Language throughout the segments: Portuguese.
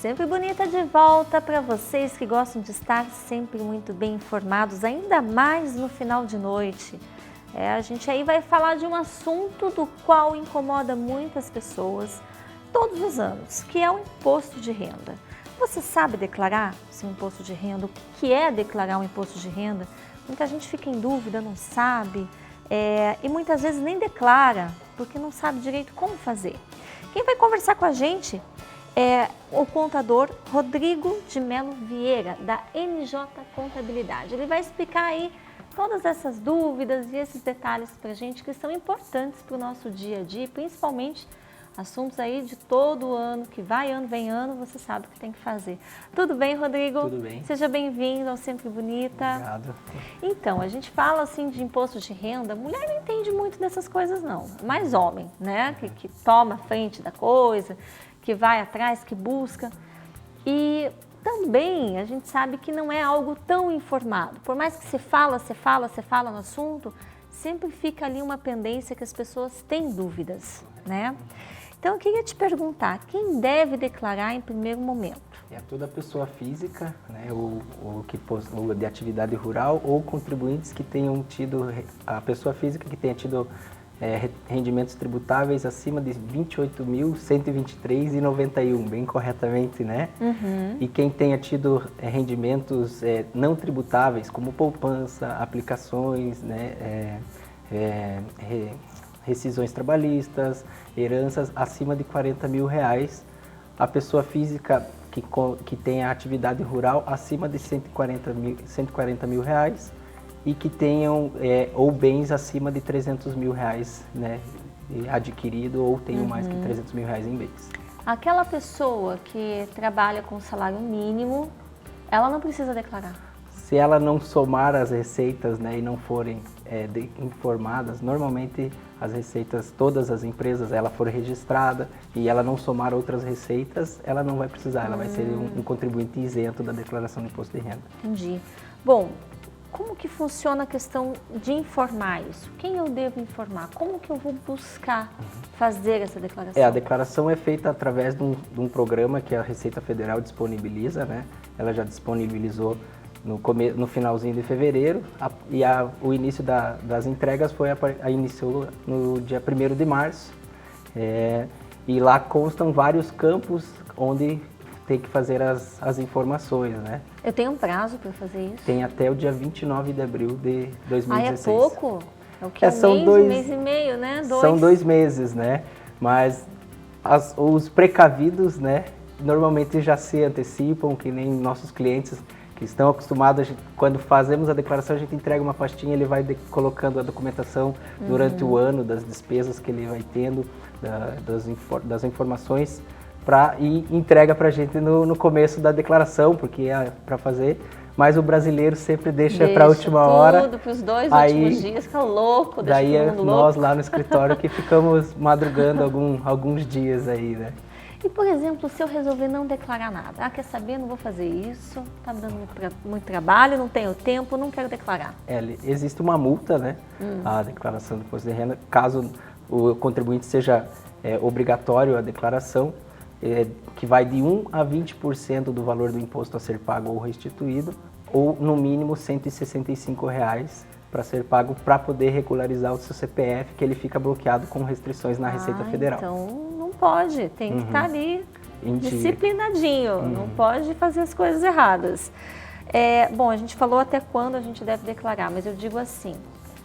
Sempre Bonita de volta para vocês que gostam de estar sempre muito bem informados, ainda mais no final de noite. A gente aí vai falar de um assunto do qual incomoda muitas pessoas todos os anos, que é o imposto de renda. Você sabe declarar seu imposto de renda? O que é declarar um imposto de renda? Muita gente fica em dúvida, não sabe, e muitas vezes nem declara, porque não sabe direito como fazer. Quem vai conversar com a gente é o contador Rodrigo de Melo Vieira, da NJ Contabilidade. Ele vai explicar aí todas essas dúvidas e esses detalhes para a gente que são importantes para o nosso dia a dia, principalmente assuntos aí de todo ano, que vai ano, vem ano, você sabe o que tem que fazer. Tudo bem, Rodrigo? Tudo bem. Seja bem-vindo ao Sempre Bonita. Obrigado. Então, a gente fala assim de imposto de renda, mulher não entende muito dessas coisas não, mais homem, né? Que toma a frente da coisa, que vai atrás, que busca. E também a gente sabe que não é algo tão informado. Por mais que você fala no assunto, sempre fica ali uma pendência que as pessoas têm dúvidas, né? Então, eu queria te perguntar, quem deve declarar em primeiro momento? É toda pessoa física, né, ou de atividade rural, ou contribuintes que tenham tido, a pessoa física que tenha tido rendimentos tributáveis acima de R$ 28.123,91, bem corretamente, né? Uhum. E quem tenha tido rendimentos não tributáveis, como poupança, aplicações, né, rescisões trabalhistas, heranças acima de R$ 40 mil, a pessoa física que tenha atividade rural acima de R$ 140 mil e que tenham ou bens acima de R$ 300 mil, né, adquirido ou tenham mais que R$ 300 mil em bens. Aquela pessoa que trabalha com salário mínimo, ela não precisa declarar? Se ela não somar as receitas, né, e não forem informadas, normalmente as receitas, todas as empresas, ela for registrada e ela não somar outras receitas, ela não vai precisar, ela vai ser um contribuinte isento da declaração do imposto de renda. Entendi. Bom, como que funciona a questão de informar isso? Quem eu devo informar? Como que eu vou buscar fazer essa declaração? A declaração é feita através de um programa que a Receita Federal disponibiliza, né? Ela já disponibilizou no finalzinho de fevereiro e o início das entregas iniciou no dia 1º de março. E lá constam vários campos onde tem que fazer as informações, né? Eu tenho um prazo para fazer isso? Tem até o dia 29 de abril de 2016. Ah, é pouco? É o que? Um mês e meio, né? São 2 meses, né? Mas os precavidos, né, normalmente já se antecipam, que nem nossos clientes que estão acostumados, quando fazemos a declaração, a gente entrega uma pastinha, ele vai colocando a documentação durante o ano, das despesas que ele vai tendo, das informações, e entrega para a gente no começo da declaração, porque é para fazer, mas o brasileiro sempre deixa para a última hora. Tudo para os 2 últimos dias, fica louco, deixa daí todo mundo nós louco. lá no escritório que ficamos madrugando alguns dias aí, né? E, por exemplo, se eu resolver não declarar nada, quer saber, não vou fazer isso, tá me dando muito trabalho, não tenho tempo, não quero declarar. Existe uma multa, né? A declaração do imposto de renda, caso o contribuinte seja obrigatório a declaração, que vai de 1 a 20% do valor do imposto a ser pago ou restituído, ou no mínimo R$ 165 para ser pago para poder regularizar o seu CPF, que ele fica bloqueado com restrições na Receita Federal. Então não pode, tem que estar ali disciplinadinho, não pode fazer as coisas erradas. Bom, a gente falou até quando a gente deve declarar, mas eu digo assim,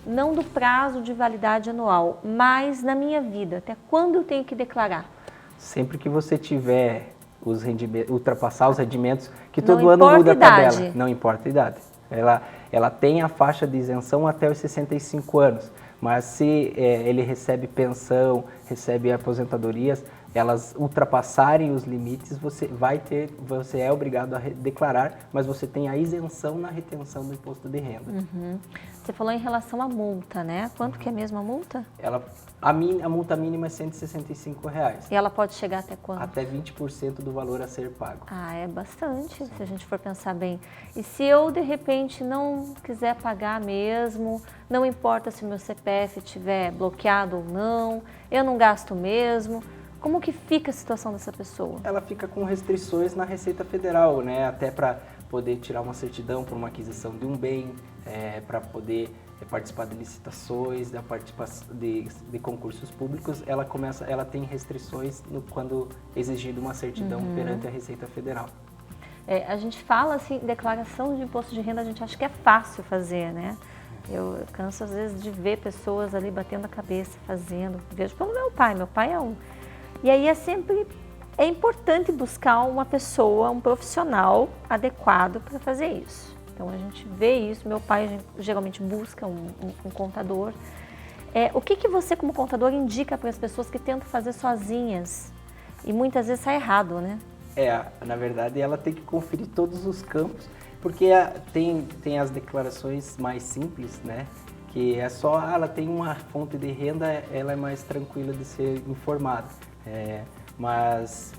não do prazo de validade anual, mas na minha vida, até quando eu tenho que declarar? Sempre que você tiver ultrapassar os rendimentos, que todo ano muda a tabela, não importa a idade. Ela tem a faixa de isenção até os 65 anos, mas se ele recebe pensão, recebe aposentadorias, elas ultrapassarem os limites, você é obrigado a declarar, mas você tem a isenção na retenção do imposto de renda. Você falou em relação à multa, né? Quanto que é mesmo a multa? A multa mínima é R$ 165. E ela pode chegar até quanto? Até 20% do valor a ser pago. É bastante, se a gente for pensar bem. E se eu, de repente, não quiser pagar mesmo, não importa se meu CPF estiver bloqueado ou não, eu não gasto mesmo, como que fica a situação dessa pessoa? Ela fica com restrições na Receita Federal, né? Até para poder tirar uma certidão para uma aquisição de um bem, para poder participar de licitações, da participação de concursos públicos, ela tem restrições quando exigido uma certidão perante a Receita Federal. A gente fala assim, declaração de imposto de renda, a gente acha que é fácil fazer, né? Eu canso às vezes de ver pessoas ali batendo a cabeça, fazendo. Vejo pelo meu pai é um. E aí é importante buscar uma pessoa, um profissional adequado para fazer isso. Então a gente vê isso, meu pai geralmente busca um contador. O que você como contador indica para as pessoas que tentam fazer sozinhas e muitas vezes sai errado, né? Na verdade ela tem que conferir todos os campos, porque tem as declarações mais simples, né? Que é só, ela tem uma fonte de renda, ela é mais tranquila de ser informada. Mas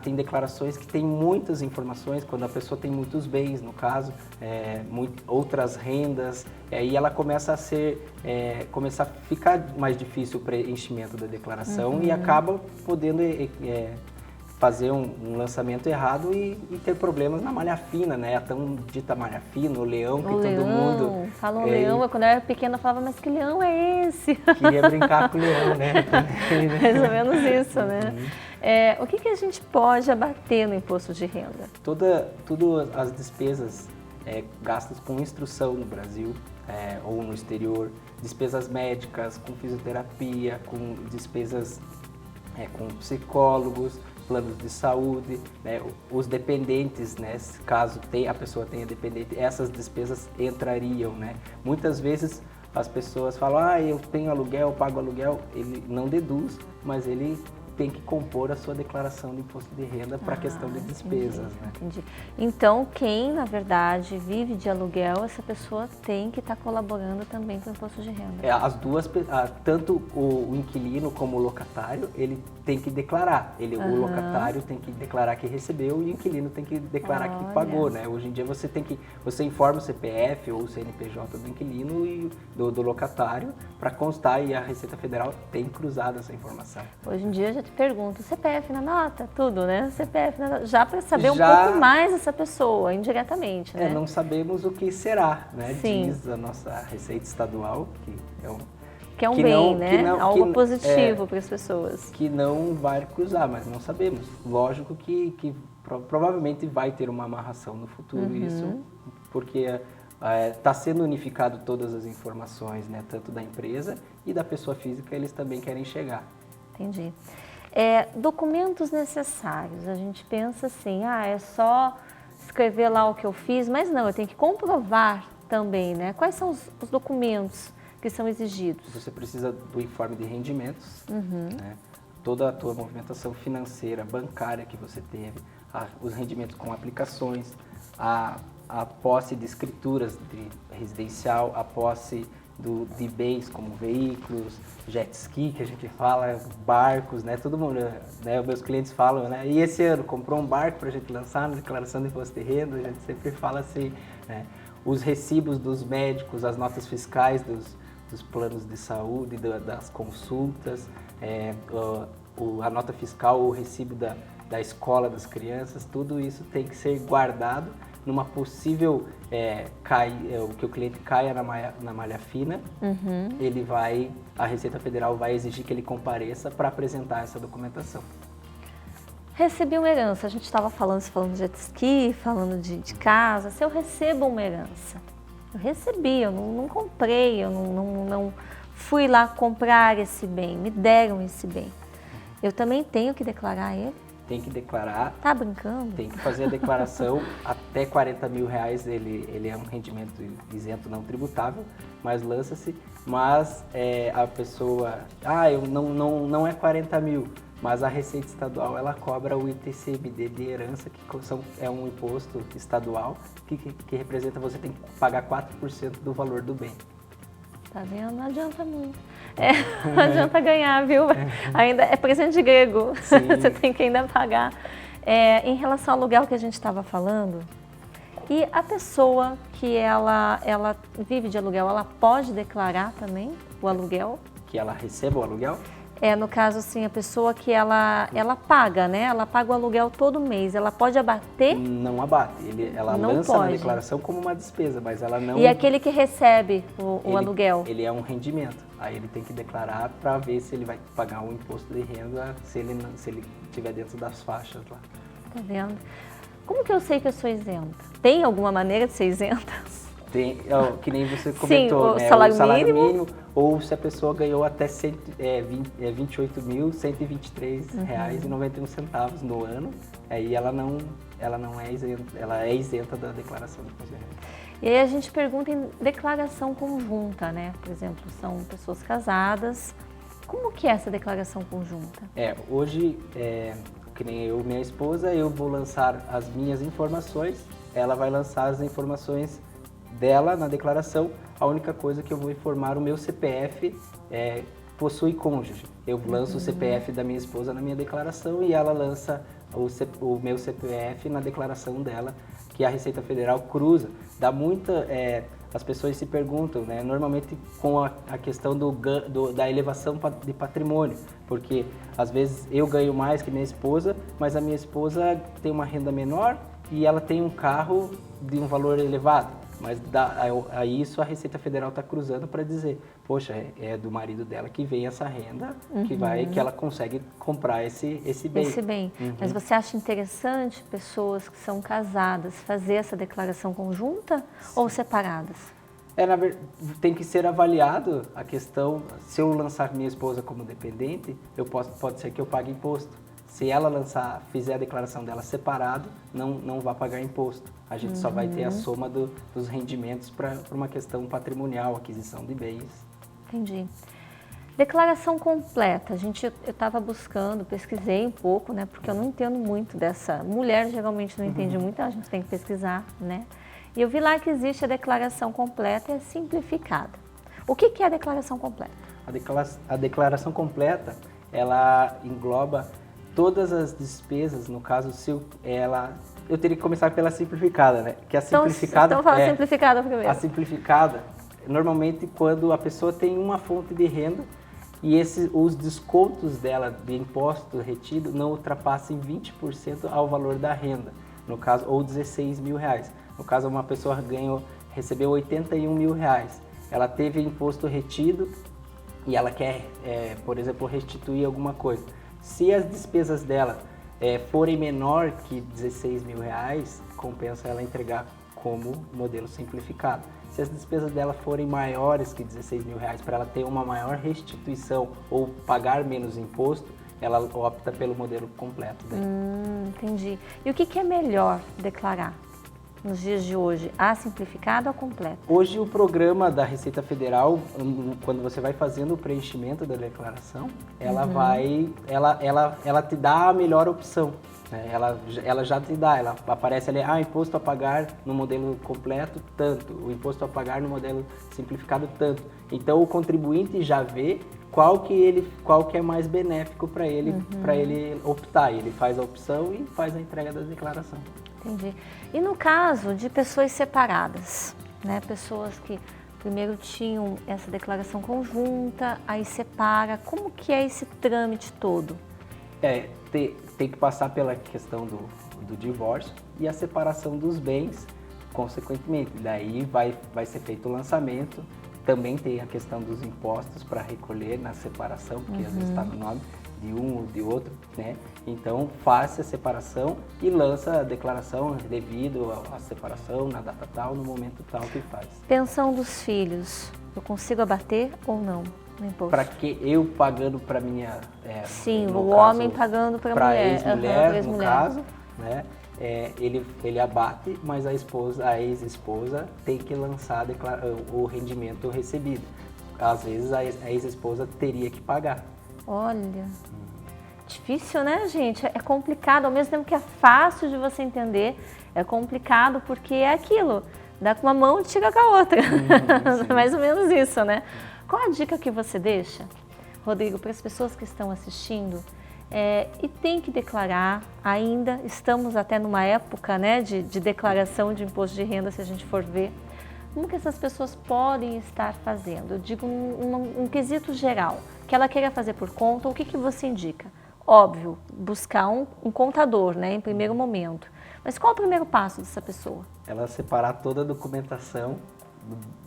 tem declarações que tem muitas informações, quando a pessoa tem muitos bens, no caso, outras rendas, aí ela começa a ficar mais difícil o preenchimento da declaração e acaba podendo fazer um lançamento errado e ter problemas na malha fina, né? A tão dita malha fina, o leão que todo mundo... Fala leão, quando eu era pequena eu falava, mas que leão é esse? Queria brincar com o leão, né? Mais ou menos isso, né? O que a gente pode abater no imposto de renda? Todas as despesas gastas com instrução no Brasil ou no exterior, despesas médicas, com fisioterapia, com despesas com psicólogos, planos de saúde, né? Os dependentes, né? Caso a pessoa tenha dependente, essas despesas entrariam, né? Muitas vezes as pessoas falam, eu tenho aluguel, eu pago aluguel, ele não deduz, mas ele tem que compor a sua declaração de imposto de renda para a questão de despesas. Né? Entendi. Então, quem, na verdade, vive de aluguel, essa pessoa tem que estar colaborando também com o imposto de renda. As duas, tanto o inquilino como o locatário, ele tem que declarar. O locatário tem que declarar que recebeu e o inquilino tem que declarar que pagou. Né? Hoje em dia você informa o CPF ou o CNPJ do inquilino e do locatário para constar, e a Receita Federal tem cruzado essa informação. Hoje em dia já te pergunto, CPF na nota, tudo, né? CPF na nota, já para saber um pouco mais essa pessoa, indiretamente, né? Não sabemos o que será, né? Sim. Diz a nossa Receita Estadual, que é um bem, né? Algo positivo para as pessoas. Que não vai cruzar, mas não sabemos. Lógico que provavelmente vai ter uma amarração no futuro isso, porque está sendo unificado todas as informações, né? Tanto da empresa e da pessoa física, eles também querem chegar. Entendi. Documentos necessários, a gente pensa assim, é só escrever lá o que eu fiz, mas não, eu tenho que comprovar também, né? Quais são os documentos que são exigidos? Você precisa do informe de rendimentos, né? Toda a tua movimentação financeira, bancária que você teve, os rendimentos com aplicações, a posse de escrituras de residencial, a posse de bens como veículos, jet ski, que a gente fala, barcos, né? Todo mundo, né? Meus clientes falam, né? E esse ano comprou um barco para a gente lançar na declaração de imposto de renda, a gente sempre fala assim, né? Os recibos dos médicos, as notas fiscais dos planos de saúde, das consultas, a nota fiscal, o recibo da escola das crianças, tudo isso tem que ser guardado numa possível que o cliente caia na malha fina, a Receita Federal vai exigir que ele compareça para apresentar essa documentação. Recebi uma herança, a gente estava falando de jet ski, falando de casa. Se eu recebo uma herança, eu recebi, eu não comprei, eu não fui lá comprar esse bem, me deram esse bem. Eu também tenho que declarar ele? Tem que declarar. Tá brincando? Tem que fazer a declaração até R$40 mil, ele é um rendimento isento não tributável, mas lança-se. Mas a pessoa, não é 40 mil, mas a Receita Estadual ela cobra o ITCMD de herança, que é um imposto estadual que representa, você tem que pagar 4% do valor do bem. Tá vendo? Não adianta muito. Não adianta ganhar, viu? Ainda é presente grego. Você tem que ainda pagar. Em relação ao aluguel que a gente estava falando, e a pessoa que ela vive de aluguel, ela pode declarar também o aluguel? Que ela receba o aluguel? No caso, assim, a pessoa que ela paga, né? Ela paga o aluguel todo mês. Ela pode abater? Não abate. Ela não lança pode. na declaração como uma despesa, mas ela não... E aquele que recebe o aluguel? Ele é um rendimento. Aí ele tem que declarar para ver se ele vai pagar o imposto de renda, se ele estiver dentro das faixas lá. Tá vendo? Como que eu sei que eu sou isenta? Tem alguma maneira de ser isenta? Tem, que nem você comentou, Sim, né? salário o salário mínimo, mínimo, ou se a pessoa ganhou até R$ 28.123,91 no ano, aí ela não é isenta, ela é isenta da declaração de imposto de renda. E aí a gente pergunta em declaração conjunta, né? Por exemplo, são pessoas casadas. Como que é essa declaração conjunta? Hoje, que nem eu e minha esposa, eu vou lançar as minhas informações, ela vai lançar as informações dela na declaração. A única coisa que eu vou informar, o meu CPF possui cônjuge. Eu lanço o CPF da minha esposa na minha declaração e ela lança o meu CPF na declaração dela, que a Receita Federal cruza. Dá muita... as pessoas se perguntam, né, normalmente com a questão da elevação de patrimônio, porque às vezes eu ganho mais que minha esposa, mas a minha esposa tem uma renda menor e ela tem um carro de um valor elevado. Mas aí isso a Receita Federal está cruzando para dizer, poxa, é do marido dela que vem essa renda, que ela consegue comprar esse bem. Esse bem. Mas você acha interessante pessoas que são casadas fazer essa declaração conjunta ou separadas? Tem que ser avaliado a questão, se eu lançar minha esposa como dependente, pode ser que eu pague imposto. Se ela fizer a declaração dela separado, não vai pagar imposto. A gente só vai ter a soma dos rendimentos para uma questão patrimonial, aquisição de bens. Entendi. Declaração completa. Eu estava buscando, pesquisei um pouco, né? Porque eu não entendo muito dessa... Mulher geralmente não entende muito, a gente tem que pesquisar, né? E eu vi lá que existe a declaração completa e a simplificada. O que é a declaração completa? A declaração completa, ela engloba todas as despesas, no caso, eu teria que começar pela simplificada, né? Que a simplificada então fala simplificada primeiro. A simplificada, normalmente, quando a pessoa tem uma fonte de renda e os descontos dela de imposto retido não ultrapassem 20% ao valor da renda, no caso, ou R$16 mil. No caso, uma pessoa recebeu R$81 mil, ela teve imposto retido e ela quer, por exemplo, restituir alguma coisa. Se as despesas dela forem menor que R$16 mil, compensa ela entregar como modelo simplificado. Se as despesas dela forem maiores que R$16 mil, para ela ter uma maior restituição ou pagar menos imposto, ela opta pelo modelo completo. Entendi. E o que é melhor declarar nos dias de hoje, a simplificada ou a completa? Hoje o programa da Receita Federal, quando você vai fazendo o preenchimento da declaração, ela te dá a melhor opção. Né? Ela já te dá, ela aparece ali, imposto a pagar no modelo completo, tanto, o imposto a pagar no modelo simplificado, tanto. Então o contribuinte já vê qual que é mais benéfico para ele optar. Ele faz a opção e faz a entrega da declaração. Entendi. E no caso de pessoas separadas, né? Pessoas que primeiro tinham essa declaração conjunta, aí separa, como que é esse trâmite todo? Tem que passar pela questão do divórcio e a separação dos bens, consequentemente. Daí vai ser feito o lançamento. Também tem a questão dos impostos para recolher na separação, porque às vezes está no nome de um ou de outro, né? Então, faça a separação e lança a declaração devido à separação, na data tal, no momento tal que faz. Pensão dos filhos, eu consigo abater ou não no imposto? Para que eu pagando para minha... Sim, o homem pagando para a mulher. Ex-mulher, no caso, né? Ele abate, mas a ex-esposa tem que lançar o rendimento recebido. Às vezes a ex-esposa teria que pagar. Olha, difícil, né, gente? É complicado, ao mesmo tempo que é fácil de você entender, é complicado porque é aquilo, dá com uma mão e tira com a outra. Mais ou menos isso, né? Qual a dica que você deixa, Rodrigo, para as pessoas que estão assistindo e tem que declarar, ainda estamos até numa época, né, de declaração de imposto de renda, se a gente for ver, como que essas pessoas podem estar fazendo? Eu digo um quesito geral, que ela queira fazer por conta, o que você indica? Óbvio, buscar um contador, né, em primeiro momento. Mas qual é o primeiro passo dessa pessoa? Ela separar toda a documentação,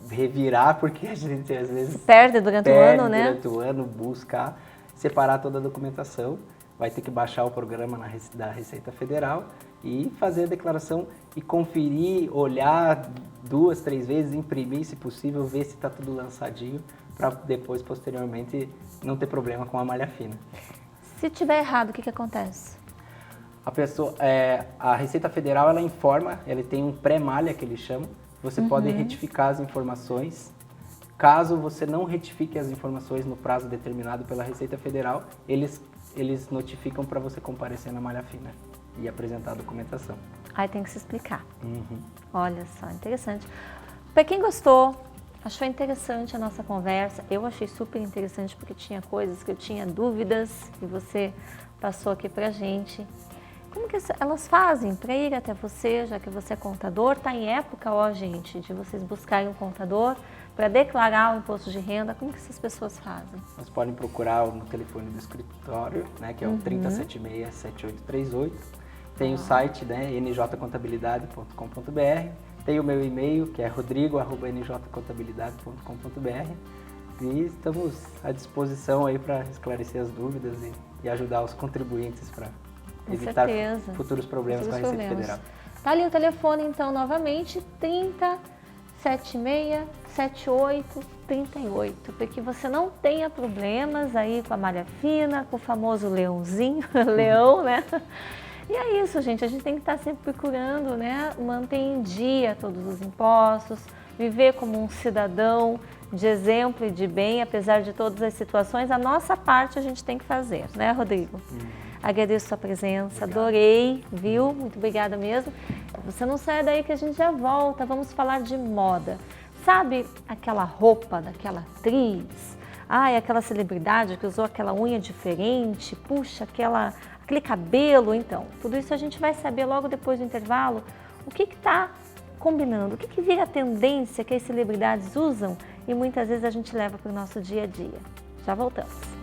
revirar, porque a gente às vezes Perde durante o ano, né? Durante o ano, buscar, separar toda a documentação, vai ter que baixar o programa da Receita Federal e fazer a declaração e conferir, olhar 2, 3 vezes, imprimir se possível, ver se está tudo lançadinho, para depois, posteriormente, não ter problema com a malha fina. Se tiver errado, o que acontece? A Receita Federal, ela informa, ela tem um pré-malha que eles chamam, você pode retificar as informações. Caso você não retifique as informações no prazo determinado pela Receita Federal, eles notificam para você comparecer na malha fina e apresentar a documentação. Aí tem que se explicar. Olha só, interessante. Para quem gostou, achou interessante a nossa conversa, eu achei super interessante porque tinha coisas que eu tinha dúvidas e você passou aqui pra gente. Como que elas fazem para ir até você, já que você é contador? Está em época, ó, gente, de vocês buscarem um contador para declarar o imposto de renda. Como que essas pessoas fazem? Elas podem procurar no telefone do escritório, né, que é o 3076-7838. Tem o site, né, njcontabilidade.com.br. Tem o meu e-mail, que é rodrigo@njcontabilidade.com.br. E estamos à disposição aí para esclarecer as dúvidas e ajudar os contribuintes para evitar futuros problemas com a Receita Federal. Tá ali o telefone, então, novamente, 3076-7838, para que você não tenha problemas aí com a malha fina, com o famoso leãozinho, leão, né? E é isso, gente, a gente tem que estar sempre procurando, né, manter em dia todos os impostos, viver como um cidadão de exemplo e de bem, apesar de todas as situações, a nossa parte a gente tem que fazer, né, Rodrigo? Agradeço a sua presença, adorei, viu? Muito obrigada mesmo. Você não sai daí que a gente já volta, vamos falar de moda. Sabe aquela roupa daquela atriz? Ai, aquela celebridade que usou aquela unha diferente, puxa, aquele cabelo, então. Tudo isso a gente vai saber logo depois do intervalo, o que está combinando, o que vira tendência que as celebridades usam e muitas vezes a gente leva para o nosso dia a dia. Já voltamos.